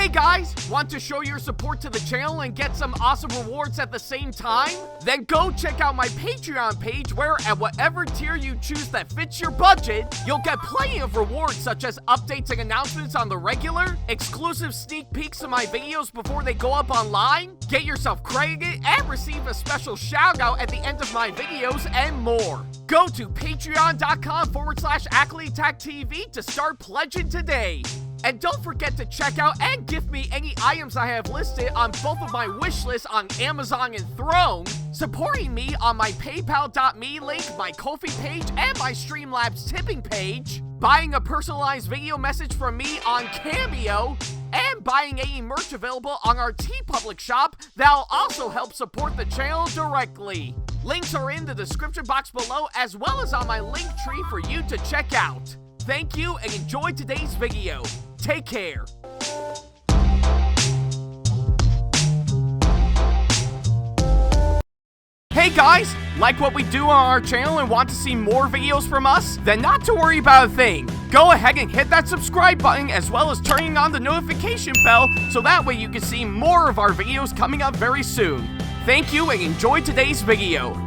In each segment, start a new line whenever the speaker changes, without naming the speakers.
Hey guys, want to show your support to the channel and get some awesome rewards at the same time? Then go check out my Patreon page where at whatever tier you choose that fits your budget, you'll get plenty of rewards such as updates and announcements on the regular, exclusive sneak peeks of my videos before they go up online, get yourself credited, and receive a special shout out at the end of my videos and more. Go to patreon.com/AckleyTagTV to start pledging today. And don't forget to check out and gift me any items I have listed on both of my wish lists on Amazon and Throne, supporting me on my PayPal.me link, my Ko-fi page, and my Streamlabs tipping page, buying a personalized video message from me on Cameo, and buying any merch available on our TeePublic shop that'll also help support the channel directly. Links are in the description box below as well as on my link tree for you to check out. Thank you and enjoy today's video. Take care. Hey guys, like what we do on our channel and want to see more videos from us? Then not to worry about a thing. Go ahead and hit that subscribe button as well as turning on the notification bell so that way you can see more of our videos coming up very soon. Thank you and enjoy today's video.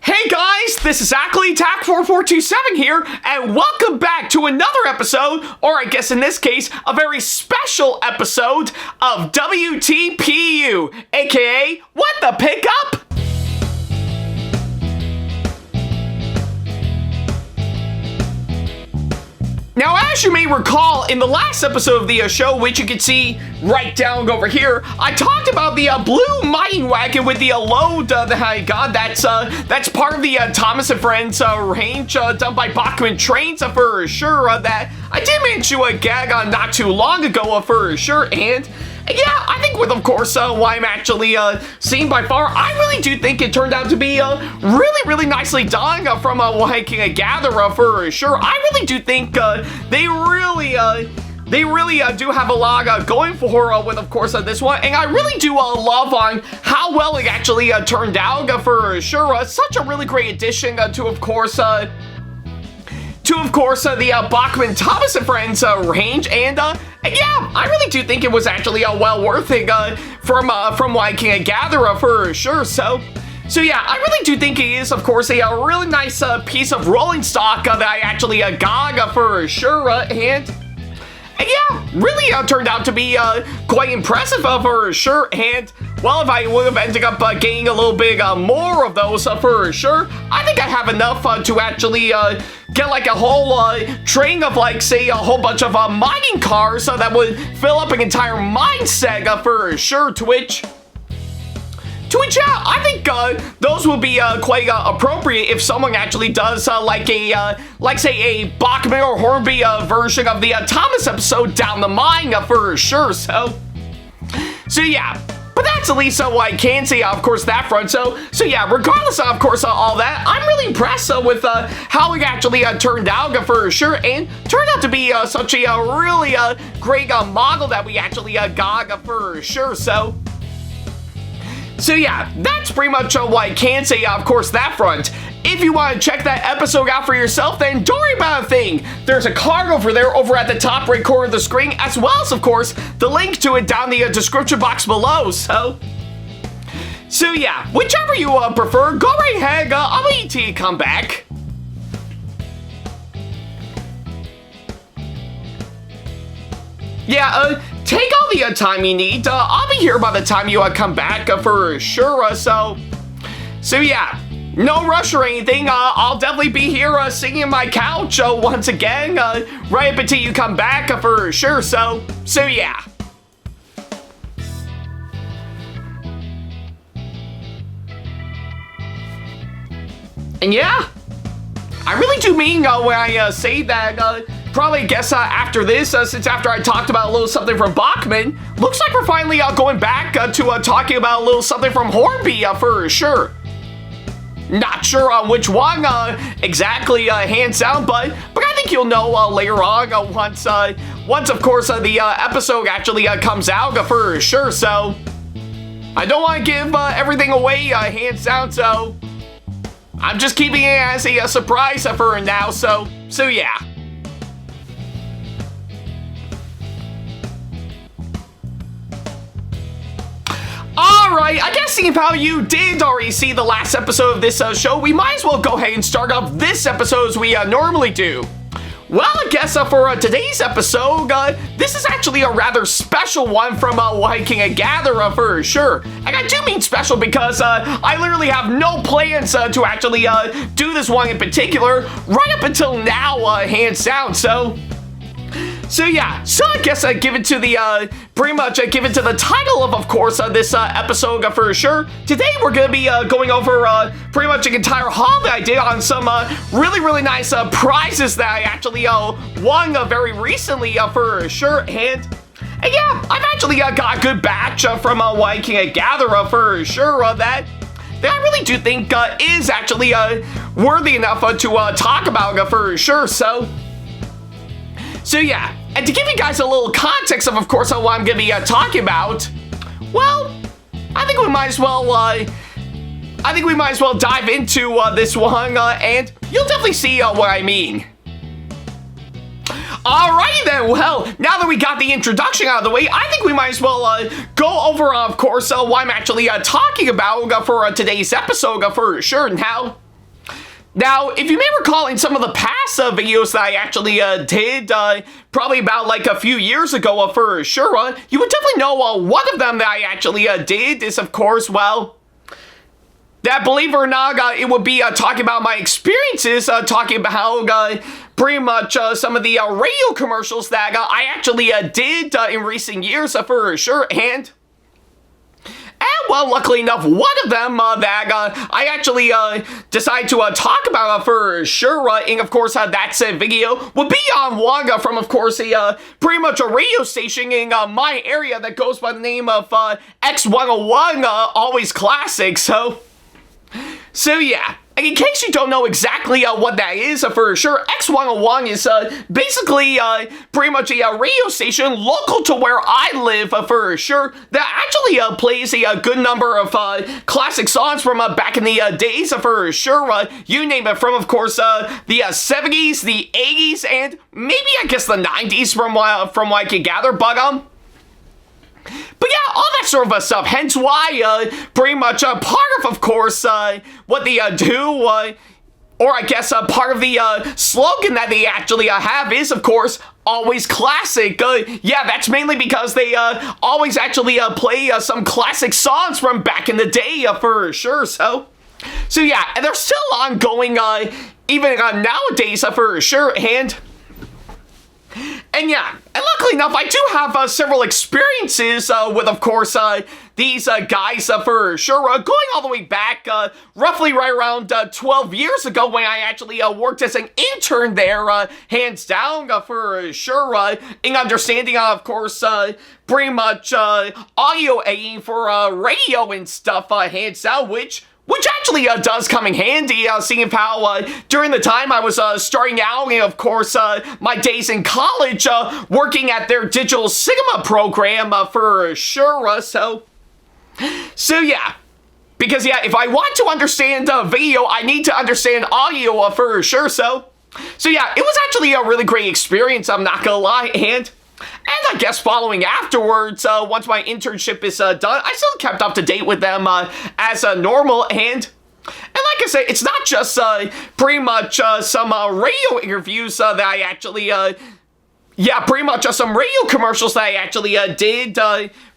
Hey guys, this is AckleyTag4427 here, and welcome back to another episode, or I guess in this case, a very special episode of WTPU, aka What the Pickup? Now, as you may recall, in the last episode of the show, which you can see right down over here, I talked about the blue mining wagon with the load that I got. That's part of the Thomas and Friends range done by Bachman Trains for sure. That I did manage to gag on not too long ago for sure, and yeah, I think with, of course, what I'm actually seeing by far, I really do think it turned out to be really nicely done from what I can gather for sure. I really do think they really do have a lot going for with, of course, this one, and I really do love on how well it actually turned out for sure. Such a really great addition to, of course, the Bachman Thomas and Friends range, and yeah, I really do think it was actually well worth it from what I can gather for sure. So yeah, I really do think it is, of course, a really nice piece of rolling stock that I actually got for sure, and yeah, really turned out to be quite impressive for sure. And well, if I would have ended up getting a little bit more of those for sure, I think I have enough to actually get like a whole train of, like, say, a whole bunch of mining cars that would fill up an entire mine set for sure, to which yeah, I think those would be quite appropriate if someone actually does like say a Bachman or Hornby version of the Thomas episode down the mine for sure. So yeah. But that's at least what I can say, of course, that front. So yeah, regardless of course, all that, I'm really impressed with how it actually turned out for sure, and turned out to be such a really great model that we actually got for sure. So yeah, that's pretty much what I can say, of course, that front. If you want to check that episode out for yourself, then don't worry about a thing. There's a card over there over at the top right corner of the screen, as well as, of course, the link to it down the description box below. So yeah, whichever you prefer, go right ahead. I'll wait till you come back. Yeah, take all the time you need. I'll be here by the time you come back for sure. So yeah. No rush or anything. I'll definitely be here sitting in my couch once again, right up until you come back for sure. So yeah. And yeah, I really do mean when I say that probably guess after this, since after I talked about a little something from Bachman, looks like we're finally going back to talking about a little something from Hornby for sure. Not sure on which one exactly, hands down, but I think you'll know later on once of course the episode actually comes out for sure. So I don't want to give everything away hands down, so I'm just keeping it as a surprise for now. So yeah. Alright, I guess seeing how you did already see the last episode of this show, we might as well go ahead and start off this episode as we normally do. Well, I guess for today's episode, this is actually a rather special one from Viking and Gatherer for sure. And I do mean special because I literally have no plans to actually do this one in particular right up until now, hands down. So yeah, so I guess I give it to the, pretty much I give it to the title of course, this episode for sure. Today we're gonna be going over pretty much an entire haul that I did on some really nice prizes that I actually won very recently for sure. And yeah, I've actually got a good batch from Viking and Gatherer for sure that I really do think is actually worthy enough to talk about for sure. So yeah, and to give you guys a little context of course, what I'm going to be talking about, well, I think we might as well dive into this one, and you'll definitely see what I mean. Alrighty then, well, now that we got the introduction out of the way, I think we might as well go over, of course, what I'm actually talking about for today's episode for sure. Now, if you may recall in some of the past videos that I actually did, probably about like a few years ago for sure, you would definitely know one of them that I actually did is, of course, well, that, believe it or not, it would be talking about my experiences, talking about how pretty much some of the radio commercials that I actually did in recent years for sure. And well, luckily enough, one of them that I actually decided to talk about for sure, and of course that said video would be on one from, of course, pretty much a radio station in my area that goes by the name of X101, always classic. So yeah. And in case you don't know exactly what that is for sure, X101 is basically pretty much a radio station local to where I live for sure that actually plays a good number of classic songs from back in the days for sure. You name it, from of course the 70s, the 80s, and maybe I guess the 90s from what I can gather, but yeah, all that sort of stuff, hence why, pretty much part of course, what they do, or I guess part of the slogan that they actually have is, of course, always classic. Yeah, that's mainly because they always actually play some classic songs from back in the day for sure. So yeah, and they're still ongoing even nowadays for sure. And yeah, and luckily enough, I do have several experiences with, of course, these guys for sure, going all the way back roughly right around 12 years ago when I actually worked as an intern there, hands down for sure, in understanding, of course, pretty much audio editing for radio and stuff, hands down, which actually does come in handy, seeing how during the time I was starting out, and of course my days in college working at their digital cinema program for sure. So yeah, because yeah, if I want to understand video, I need to understand audio for sure. So yeah, it was actually a really great experience, I'm not gonna lie. And I guess following afterwards, once my internship is done, I still kept up to date with them as normal. And like I say, it's not just pretty much some radio interviews that I actually, yeah, pretty much some radio commercials that I actually did,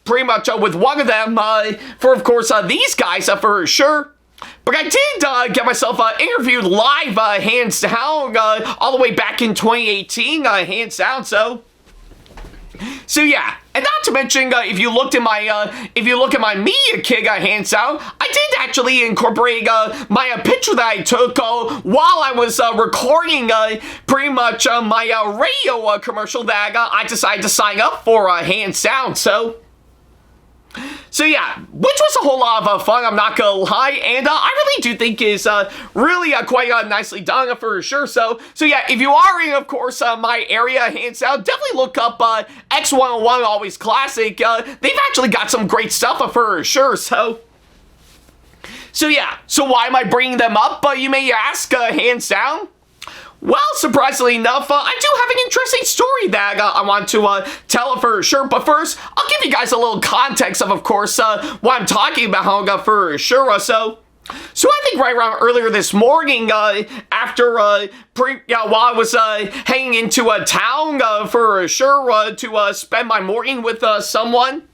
pretty much with one of them for, of course, these guys for sure. But I did get myself interviewed live, hands down, all the way back in 2018, hands down. So So yeah, and not to mention, if you look at my media kit, hands out, I did actually incorporate my picture that I took while I was recording pretty much my radio commercial that I decided to sign up for, hands down. So yeah, which was a whole lot of fun, I'm not gonna lie, and I really do think is really quite nicely done for sure. So yeah, if you are in, of course, my area, hands down, definitely look up X101 Always Classic. They've actually got some great stuff for sure. So yeah, so why am I bringing them up, you may ask, hands down? Well, surprisingly enough, I do have an interesting story that I want to tell for sure. But first, I'll give you guys a little context of course, what I'm talking about for sure. So I think right around earlier this morning, after while I was heading into a town for sure to spend my morning with someone.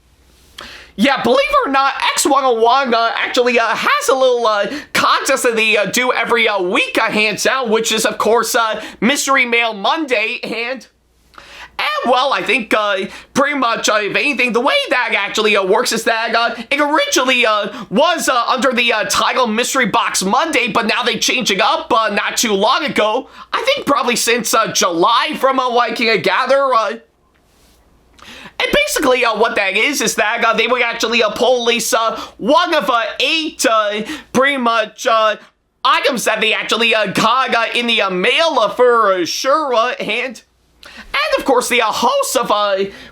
Yeah, believe it or not, X101 actually has a little contest that they do every week, hands down, which is, of course, Mystery Mail Monday, and well, I think pretty much, if anything, the way that actually works is that it originally was under the title Mystery Box Monday, but now they changed it up not too long ago. I think probably since July, from what I can gather. And basically, what that is that they would actually pull at least one of 8 pretty much items that they actually got in the mail for sure. And of course, the host of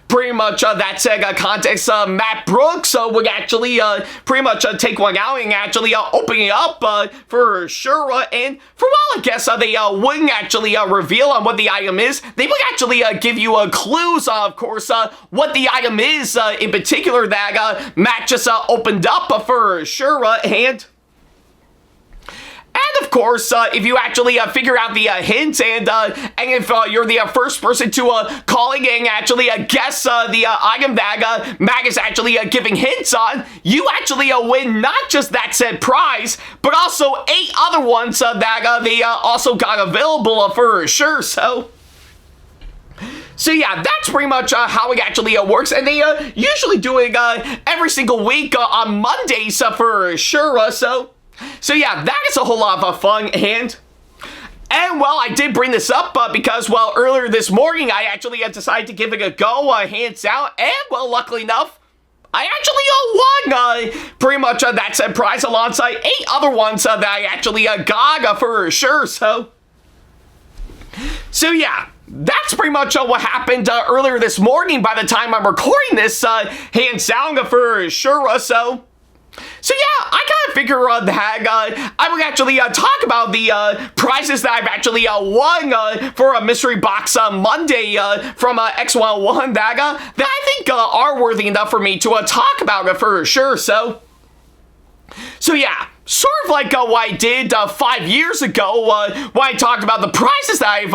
pretty much that said context, Matt Brooks, would actually pretty much take one out and actually open it up for sure. And for a while, I guess they wouldn't actually reveal on what the item is. They would actually give you clues, of course, what the item is in particular that Matt just opened up for sure. And of course, if you actually figure out the hints, and if you're the first person to call in and actually guess the item that Matt is actually giving hints on, you actually win not just that said prize, but also 8 other ones that they also got available for sure. So yeah, that's pretty much how it actually works, and they usually do it every single week on Mondays for sure. So yeah, that is a whole lot of fun, and well, I did bring this up because, well, earlier this morning, I actually decided to give it a go, hands down, and, well, luckily enough, I actually won pretty much that said prize alongside 8 other ones that I actually got for sure. So yeah, that's pretty much what happened earlier this morning by the time I'm recording this, hands down for sure. So yeah, I kind of figure that I would actually talk about the prizes that I've actually won for a Mystery Box Monday from X101 that I think are worthy enough for me to talk about for sure. So yeah, sort of like what I did 5 years ago when I talked about the prizes that I've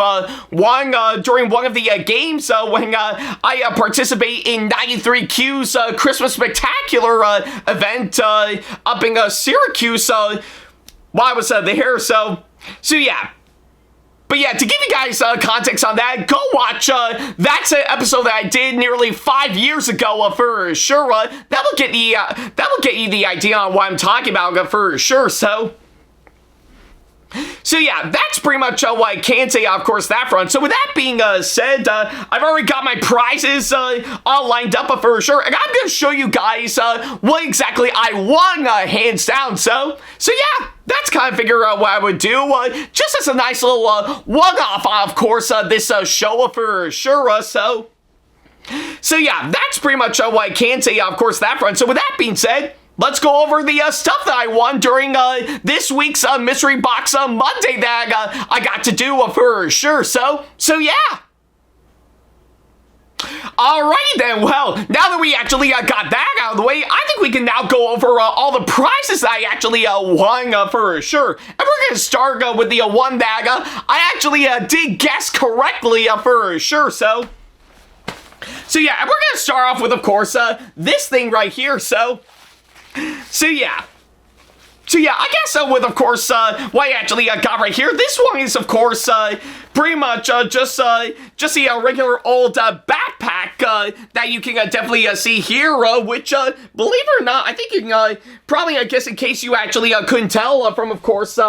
won during one of the games when I participate in 93Q's Christmas Spectacular event up in Syracuse while I was there. So yeah. But yeah, to give you guys context on that, go watch that's an episode that I did nearly 5 years ago for sure. That'll get you the idea on what I'm talking about for sure. So yeah, that's pretty much what I can say, of course, that front. So with that being said, I've already got my prizes all lined up for sure, and I'm going to show you guys what exactly I won, hands down. So yeah, that's kind of figure out what I would do, just as a nice little one-off, of course, this show for sure. So yeah, that's pretty much what I can say, of course, that front. So with that being said, let's go over the stuff that I won during this week's Mystery Box Monday that I got to do for sure. So yeah. Alrighty then, well, now that we actually got that out of the way, I think we can now go over all the prizes that I actually won for sure. And we're going to start with the one that I actually did guess correctly for sure. So yeah, and we're going to start off with, of course, this thing right here. So yeah, I guess with, of course, what I actually got right here, this one is, of course, pretty much just a regular old backpack backpack that you can definitely see here, which, believe it or not, I think you can probably, I guess, in case you actually couldn't tell from, of course,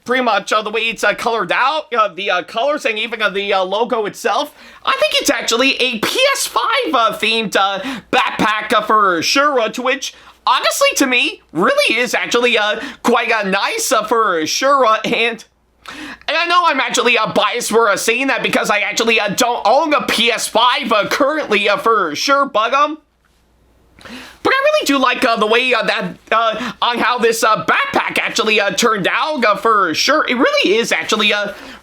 pretty much the way it's colored out, the colors and even the logo itself, I think it's actually a PS5 themed backpack for sure, to which, honestly, to me, really is actually quite nice for sure, and I know I'm actually biased for saying that because I actually don't own a PS5 currently for sure, but I really do like the way that on how this backpack actually turned out for sure. It really is actually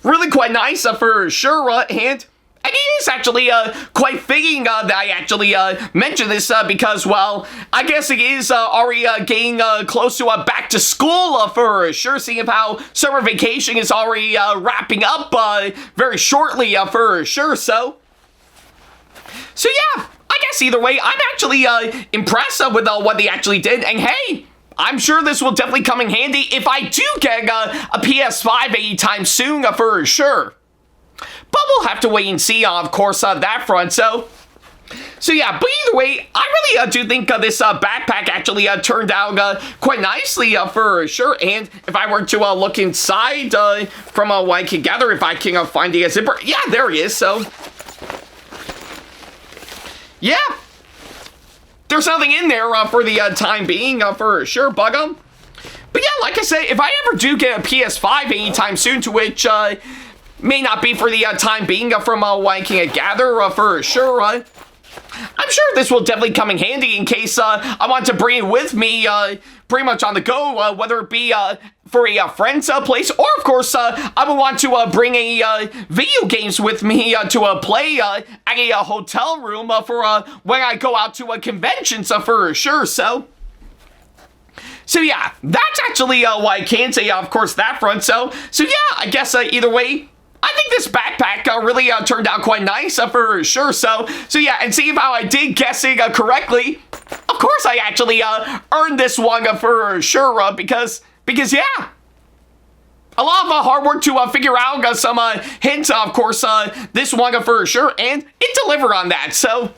really quite nice for sure, and it is actually quite fitting that I actually mentioned this because, well, I guess it is already getting close to back to school for sure, seeing how summer vacation is already wrapping up very shortly for sure, so yeah, I guess either way, I'm actually impressed with what they actually did, and hey, I'm sure this will definitely come in handy if I do get a PS5 anytime soon for sure. But we'll have to wait and see, of course, on that front, so yeah, but either way, I really do think this backpack actually turned out quite nicely for sure, and if I were to look inside from what I can gather, if I can find the zipper, yeah, there he is, so yeah, there's nothing in there for the time being for sure, but yeah, like I said, if I ever do get a PS5 anytime soon, to which may not be for the time being from what I can gather for sure. I'm sure this will definitely come in handy in case I want to bring it with me pretty much on the go, whether it be for a friend's place, or of course I would want to bring a video games with me to play at a hotel room for when I go out to conventions for sure, so yeah, that's actually what I can say, of course, that front, so yeah, I guess either way, I think this backpack really turned out quite nice for sure, so yeah, and see how I did guessing correctly. Of course, I actually earned this one for sure, because yeah, a lot of hard work to figure out some hints, of course, this one for sure, and it delivered on that, so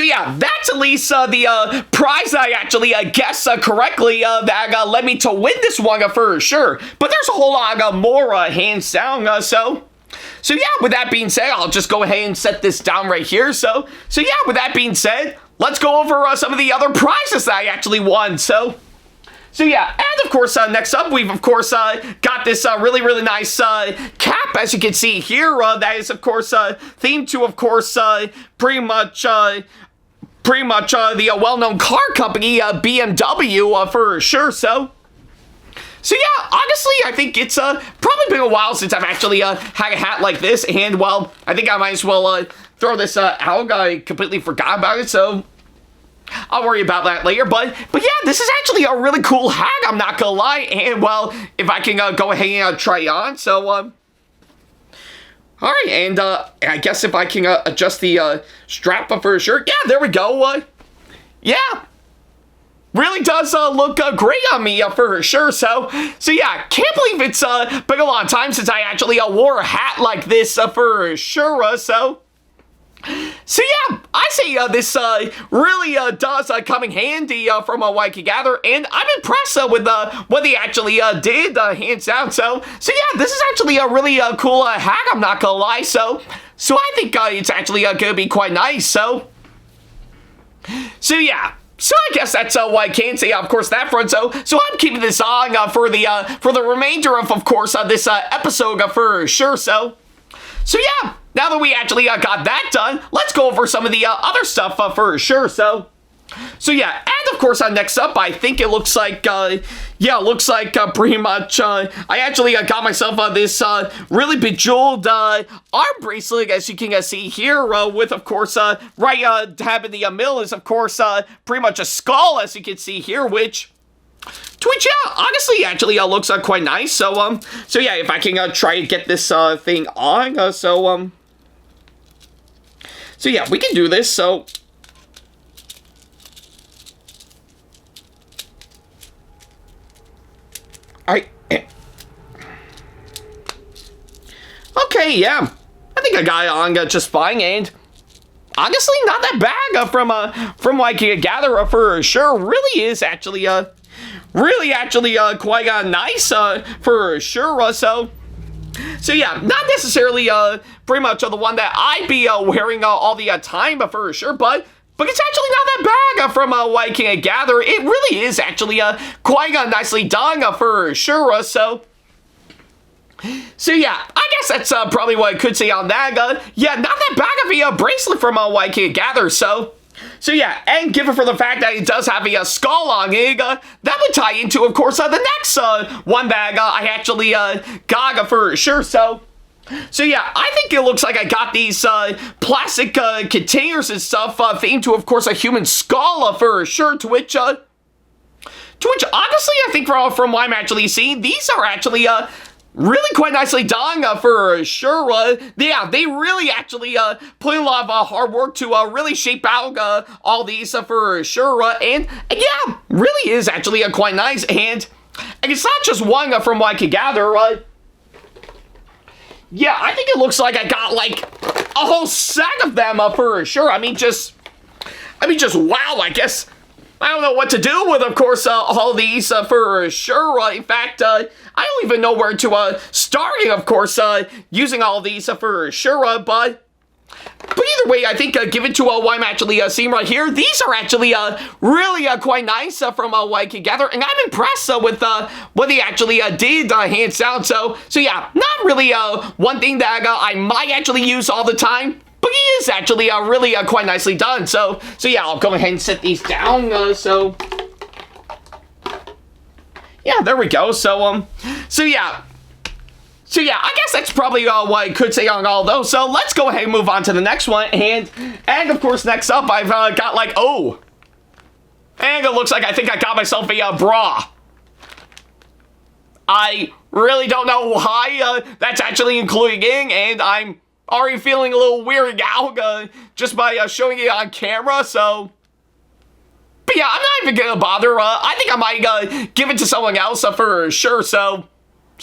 yeah, that's at least the prize I actually guessed correctly that led me to win this one for sure. But there's a whole lot more hands down, so yeah, with that being said, I'll just go ahead and set this down right here. So yeah, with that being said, let's go over some of the other prizes that I actually won, so yeah, and of course, next up, we've of course got this really, really nice cap, as you can see here, that is of course themed to, of course, pretty much the well-known car company, BMW, for sure, so yeah, honestly, I think it's probably been a while since I've actually had a hat like this, and, well, I think I might as well throw this out. I completely forgot about it, so I'll worry about that later, but yeah, this is actually a really cool hat, I'm not gonna lie, and, well, if I can go ahead and try it on, so, alright, and, I guess if I can adjust the strap up for a shirt, yeah, there we go, yeah, really does look great on me for sure, so yeah, can't believe it's been a long time since I actually wore a hat like this for sure, so yeah, I say this really does come in handy from what I can gather, and I'm impressed with what they actually did, hands down, so yeah, this is actually a really cool hack, I'm not gonna lie, so I think it's actually gonna be quite nice, so yeah. So I guess that's what I can say, of course, that front. So I'm keeping this on for the remainder of course, this episode for sure. So yeah, now that we actually got that done, let's go over some of the other stuff for sure. So yeah, and of course, next up, I think it looks like, pretty much, I actually got myself this really bejeweled arm bracelet, as you can see here, with, of course, right tab in the middle is, of course, pretty much a skull, as you can see here, which, yeah, honestly, actually looks quite nice, so yeah, if I can try to get this thing on, so yeah, we can do this, so okay, yeah, I think I got it on just fine, and honestly not that bad from like a gatherer for sure. Really is actually quite nice for sure. So yeah, not necessarily pretty much the one that I'd be wearing all the time for sure, but it's actually not that bad from like a gatherer. It really is actually quite nicely done for sure. So yeah, I guess that's probably what I could say on that. Yeah, not that bad of a bracelet from like a gatherer. So yeah, and given for the fact that it does have a skull on it, that would tie into, of course, the next one that I actually got for sure. So yeah, I think it looks like I got these plastic containers and stuff themed to, of course, a human skull for sure. To which honestly, I think from what I'm actually seeing, these are actually really quite nicely done for sure. Yeah, they really actually put in a lot of hard work to really shape out all these for sure. And yeah, really is actually quite nice. And it's not just one from what I can gather. Yeah, I think it looks like I got like a whole set of them for sure. I mean, just wow, I guess. I don't know what to do with, of course, all these for sure. In fact, I don't even know where to start, of course, using all these for sure. But either way, I think given to what I'm actually seeing right here, these are actually really quite nice from what I can gather, and I'm impressed with what they actually did, hands down. So yeah, not really one thing that I might actually use all the time. But he is actually really quite nicely done. So yeah, I'll go ahead and set these down. Yeah, there we go. So yeah, I guess that's probably what I could say on all those. So let's go ahead and move on to the next one. And of course, next up, I've got like, and it looks like I think I got myself a bra. I really don't know why that's actually including in, and I'm already feeling a little weirded out just by showing it on camera. So, but yeah, I'm not even gonna bother. I think I might give it to someone else for sure. So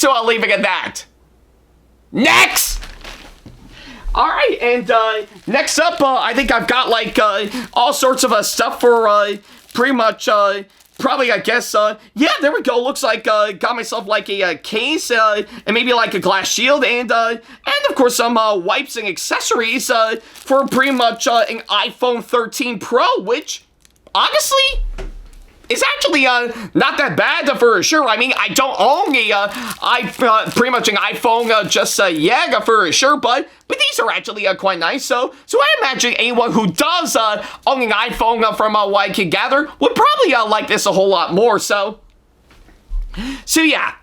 I'll leave it at that. Next! Alright, and next up, I think I've got like all sorts of stuff for pretty much probably, I guess, yeah, there we go. Looks like got myself like a case and maybe like a glass shield and of course some wipes and accessories for pretty much an iPhone 13 Pro, which honestly is actually not that bad for sure. I mean, I don't own pretty much an iPhone just yet for sure, but these are actually quite nice. So I imagine anyone who does own an iPhone from what I can gather would probably like this a whole lot more. So yeah,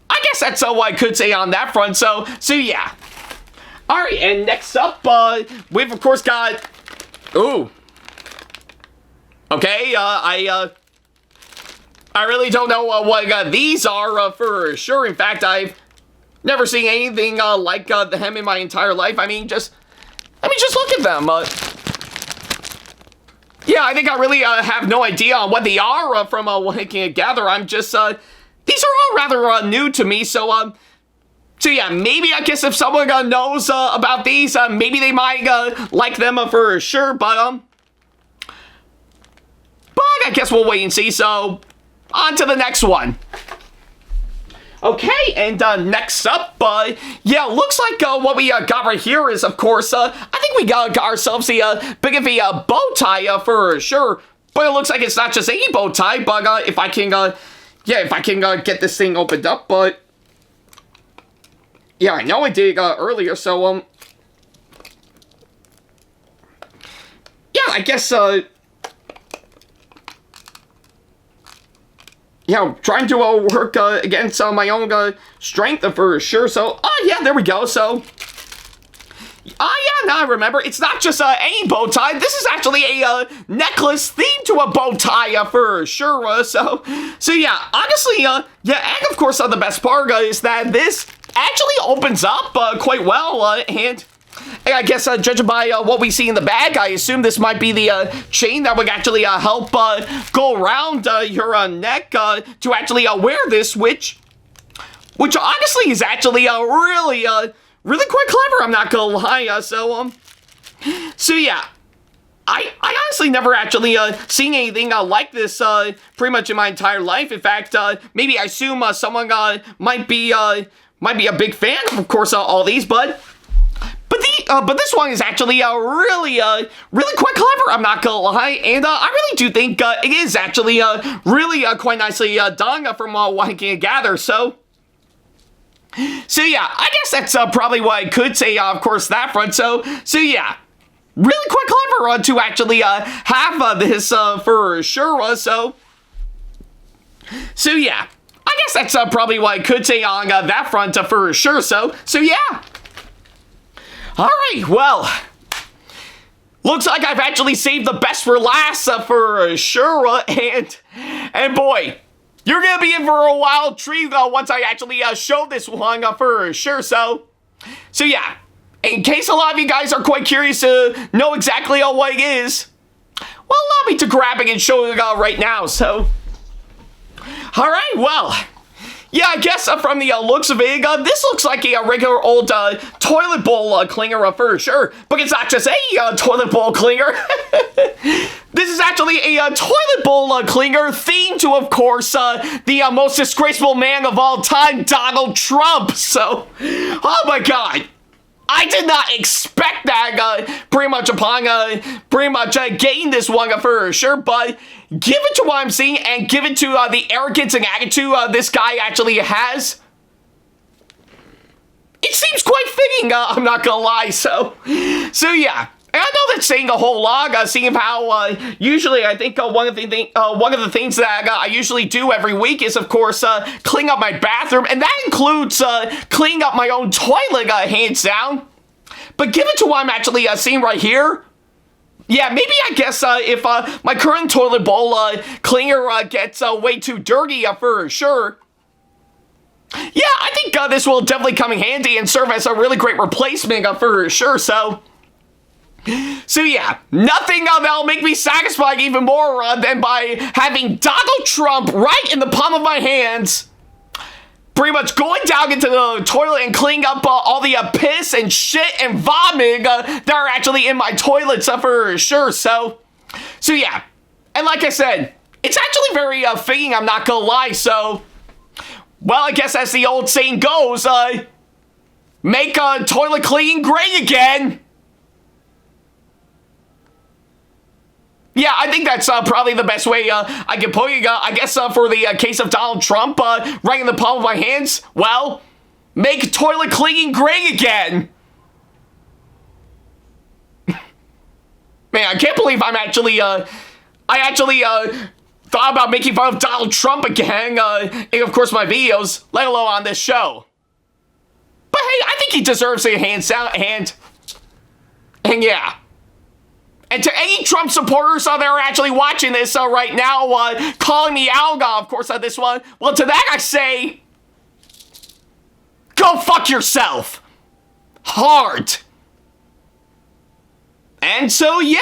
I guess that's what I could say on that front. So yeah. All right, and next up, we've of course got, okay, I really don't know what these are for sure. In fact, I've never seen anything like them in my entire life. I mean, just look at them. Yeah, I think I really have no idea on what they are from what I can gather. I'm just, these are all rather new to me. So yeah, maybe I guess if someone knows about these, maybe they might like them for sure. But I guess we'll wait and see. So on to the next one. Okay, and next up, yeah, looks like what we got right here is, of course, I think we got ourselves a big of a bow tie for sure. But it looks like it's not just any bow tie, but if I can, get this thing opened up, but yeah, I know I did earlier, so yeah, I guess yeah, I'm trying to work against my own strength for sure. So, yeah, there we go. So, yeah, now I remember. It's not just any bow tie. This is actually a necklace themed to a bow tie for sure. So yeah, honestly, yeah, and of course, the best part is that this actually opens up quite well, and I guess judging by what we see in the bag, I assume this might be the chain that would actually help go around your neck to actually wear this, which honestly is actually really quite clever. I'm not gonna lie. So yeah, I honestly never actually seen anything like this pretty much in my entire life. In fact, maybe I assume someone might be a big fan of course, all these, but this one is actually really quite clever, I'm not gonna lie, and I really do think it is actually really quite nicely done from what I can gather, so yeah, I guess that's probably what I could say, of course, that front, so yeah. Really quite clever to actually have this for sure, so yeah. I guess that's probably what I could say on that front for sure, so yeah. Alright, well, looks like I've actually saved the best for last for sure, and boy, you're gonna be in for a wild treat once I actually show this one for sure, so yeah. In case a lot of you guys are quite curious to know exactly what it is, well, allow me to grab it and show it right now, so. Alright, well, yeah, I guess from the looks of it, this looks like a regular old toilet bowl cleaner for sure, but it's not just a toilet bowl cleaner. This is actually a toilet bowl cleaner themed to, of course, the most disgraceful man of all time, Donald Trump, so, oh my god. I did not expect that pretty much upon getting this one for sure, but given to what I'm seeing and given to the arrogance and attitude this guy actually has, it seems quite fitting, I'm not gonna lie, so yeah. And I know that's saying a whole lot, seeing how usually I think one of the things that I usually do every week is, of course, clean up my bathroom, and that includes cleaning up my own toilet, hands down. But given to what I'm actually seeing right here, yeah, maybe I guess if my current toilet bowl cleaner gets way too dirty for sure, yeah, I think this will definitely come in handy and serve as a really great replacement for sure, so yeah, nothing that'll make me satisfied even more than by having Donald Trump right in the palm of my hands, pretty much going down into the toilet and cleaning up all the piss and shit and vomit that are actually in my toilets for sure, so yeah. And like I said, it's actually very fitting, I'm not gonna lie, so, well, I guess as the old saying goes, make toilet cleaning great again. Yeah, I think that's probably the best way I can put it. I guess for the case of Donald Trump right in the palm of my hands, well, make toilet cleaning great again. Man, I can't believe I actually thought about making fun of Donald Trump again in, of course, my videos, let alone on this show. But hey, I think he deserves a hand, and yeah. And to any Trump supporters that are actually watching this right now, calling me out, of course, on this one, well, to that I say, go fuck yourself. Hard. And so, yeah,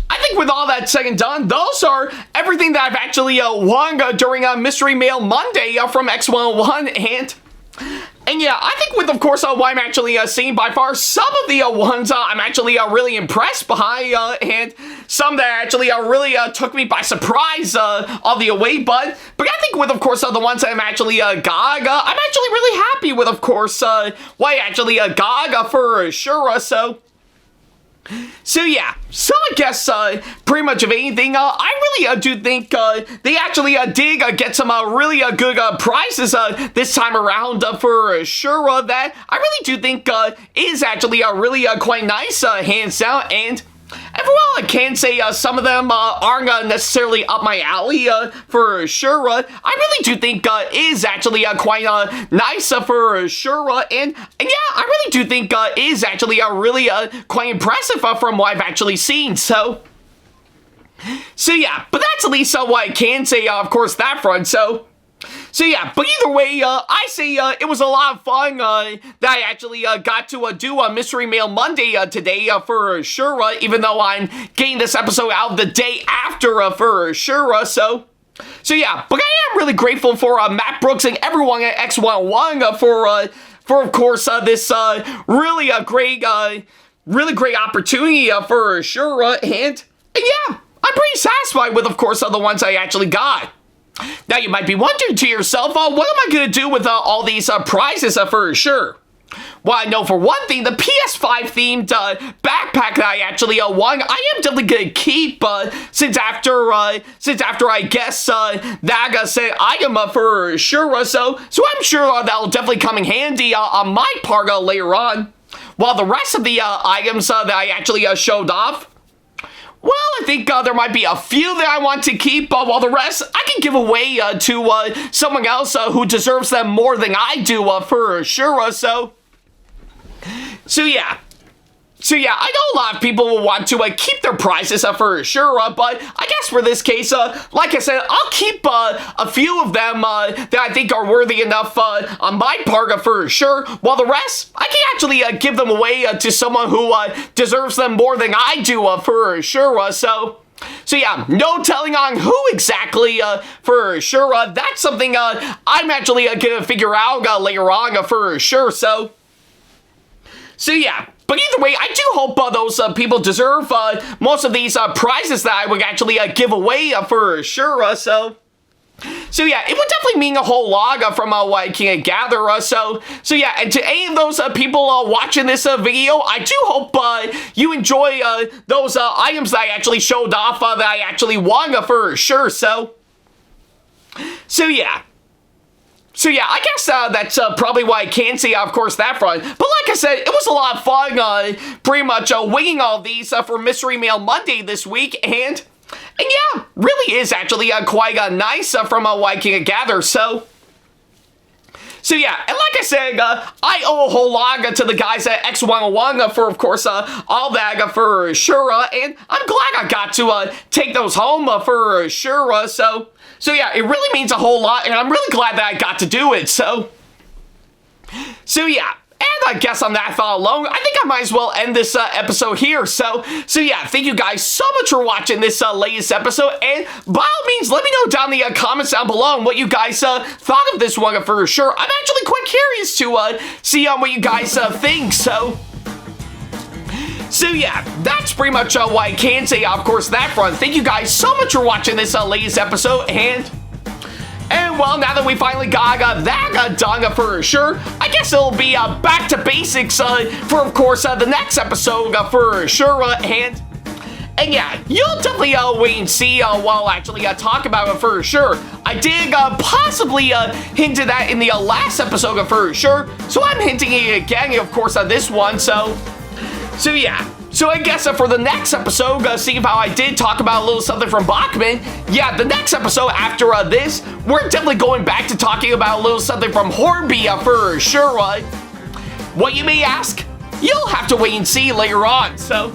I think with all that said and done, those are everything that I've actually won during Mystery Mail Monday from X101, and yeah, I think with, of course, what I'm actually seeing by far, some of the ones I'm actually really impressed by, and some that actually really took me by surprise all the way, but I think with, of course, the ones that I'm actually got, I'm actually really happy with, of course, what I actually got for sure, so yeah, so I guess pretty much of anything, I really do think they actually did get some really good prizes this time around for sure. That I really do think is actually really quite nice, hands down, and while I can say some of them aren't necessarily up my alley for sure, I really do think is actually quite nice for sure, and yeah, I really do think is actually really quite impressive from what I've actually seen, so yeah, but that's at least what I can say, of course, that front, so yeah, but either way, I say it was a lot of fun that I actually got to do a Mystery Mail Monday today for sure, even though I'm getting this episode out the day after for sure, so yeah, but I am really grateful for Matt Brooks and everyone at X101 for of course this really great opportunity for sure, and And yeah, I'm pretty satisfied with, of course, the ones I actually got. Now, you might be wondering to yourself, what am I going to do with all these prizes for sure? Well, I know for one thing, the PS5-themed backpack that I actually won, I am definitely going to keep, since after I guess that said item for sure, so I'm sure that'll definitely come in handy on my part later on. While the rest of the items that I actually showed off, well, I think there might be a few that I want to keep, while the rest I can give away to someone else who deserves them more than I do for sure, So yeah, I know a lot of people will want to keep their prizes for sure, but I guess for this case, like I said, I'll keep a few of them that I think are worthy enough on my part for sure, while the rest, I can actually give them away to someone who deserves them more than I do for sure, so yeah, no telling on who exactly for sure, that's something I'm actually gonna figure out later on for sure, so yeah, but either way, I do hope those people deserve most of these prizes that I would actually give away for sure, so yeah, it would definitely mean a whole lot from what I can gather, so yeah, and to any of those people watching this video, I do hope you enjoy those items that I actually showed off that I actually won for sure, so yeah. So yeah, I guess that's probably why I can say, of course, that front. But like I said, it was a lot of fun, pretty much winging all these for Mystery Mail Monday this week, and yeah, really is actually quite nice from what I can gather, so yeah, and like I said, I owe a whole lot to the guys at X101 for, of course, all that for sure, and I'm glad I got to take those home for sure, so yeah, it really means a whole lot, and I'm really glad that I got to do it, so yeah. And I guess on that thought alone, I think I might as well end this episode here. So yeah, thank you guys so much for watching this latest episode. And by all means, let me know down in the comments down below what you guys thought of this one for sure. I'm actually quite curious to see what you guys think. So yeah, that's pretty much what I can say, of course, that front. Thank you guys so much for watching this latest episode. And well, now that we finally got that done for sure, I guess it'll be back to basics for, of course, the next episode for sure. And yeah, you'll definitely wait and see what I'll actually talk about it for sure. I did possibly hint at that in the last episode for sure, so I'm hinting it again, of course, on this one. So yeah. So I guess for the next episode, seeing how I did talk about a little something from Bachman, yeah, the next episode after this, we're definitely going back to talking about a little something from Hornby for sure. What you may ask, you'll have to wait and see later on, so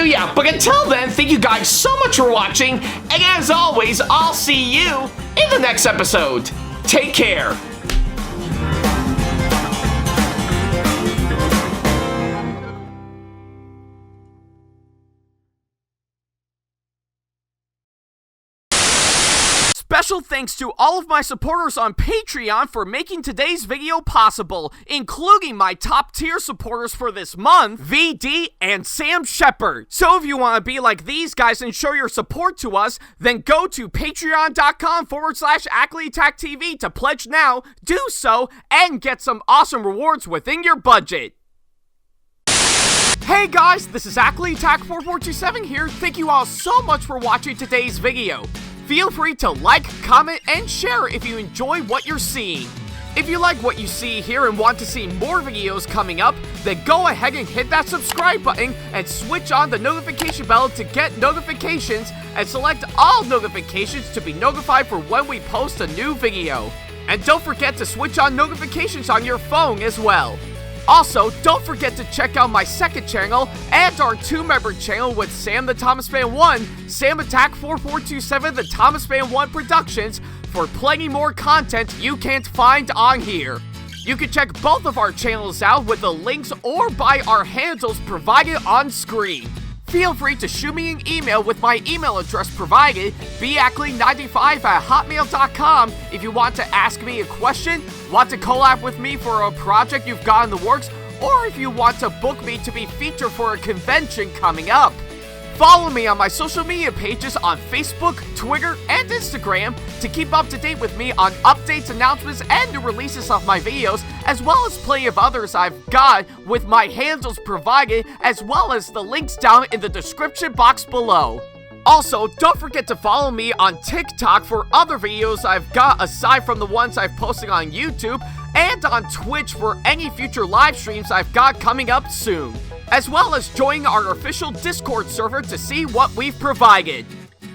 yeah, but until then, thank you guys so much for watching, and as always, I'll see you in the next episode. Take care.
Special thanks to all of my supporters on Patreon for making today's video possible, including my top tier supporters for this month, VD and Sam Shepard. So if you want to be like these guys and show your support to us, then go to patreon.com/AckleyTackTV to pledge now, do so, and get some awesome rewards within your budget. Hey guys, this is AckleyTack4427 here. Thank you all so much for watching today's video. Feel free to like, comment, and share if you enjoy what you're seeing. If you like what you see here and want to see more videos coming up, then go ahead and hit that subscribe button and switch on the notification bell to get notifications, and select all notifications to be notified for when we post a new video. And don't forget to switch on notifications on your phone as well. Also, don't forget to check out my second channel and our 2-member channel with Sam the Thomas Fan 1, SamAttack4427TheThomasFan1 Productions, for plenty more content you can't find on here. You can check both of our channels out with the links or by our handles provided on screen. Feel free to shoot me an email with my email address provided, backley95@hotmail.com, if you want to ask me a question, want to collab with me for a project you've got in the works, or if you want to book me to be featured for a convention coming up. Follow me on my social media pages on Facebook, Twitter, and Instagram to keep up to date with me on updates, announcements, and new releases of my videos, as well as plenty of others I've got with my handles provided, as well as the links down in the description box below. Also, don't forget to follow me on TikTok for other videos I've got aside from the ones I've posted on YouTube, and on Twitch for any future live streams I've got coming up soon, as well as joining our official Discord server to see what we've provided.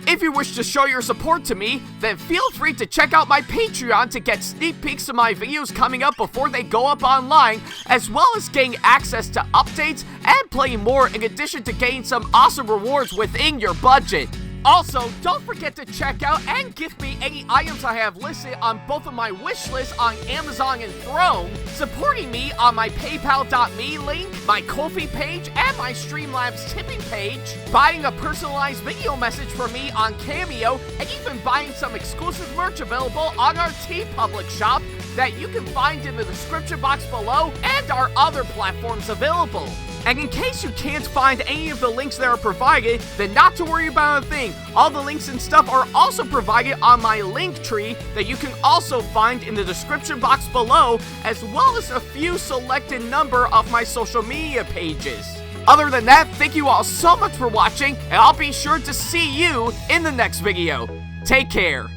If you wish to show your support to me, then feel free to check out my Patreon to get sneak peeks of my videos coming up before they go up online, as well as getting access to updates and playing more in addition to getting some awesome rewards within your budget. Also, don't forget to check out and gift me any items I have listed on both of my wish lists on Amazon and Throne, supporting me on my PayPal.me link, my Ko-fi page, and my Streamlabs tipping page, buying a personalized video message for me on Cameo, and even buying some exclusive merch available on our TeePublic shop that you can find in the description box below and our other platforms available. And in case you can't find any of the links that are provided, then not to worry about a thing. All the links and stuff are also provided on my link tree that you can also find in the description box below, as well as a few selected number of my social media pages. Other than that, thank you all so much for watching, and I'll be sure to see you in the next video. Take care.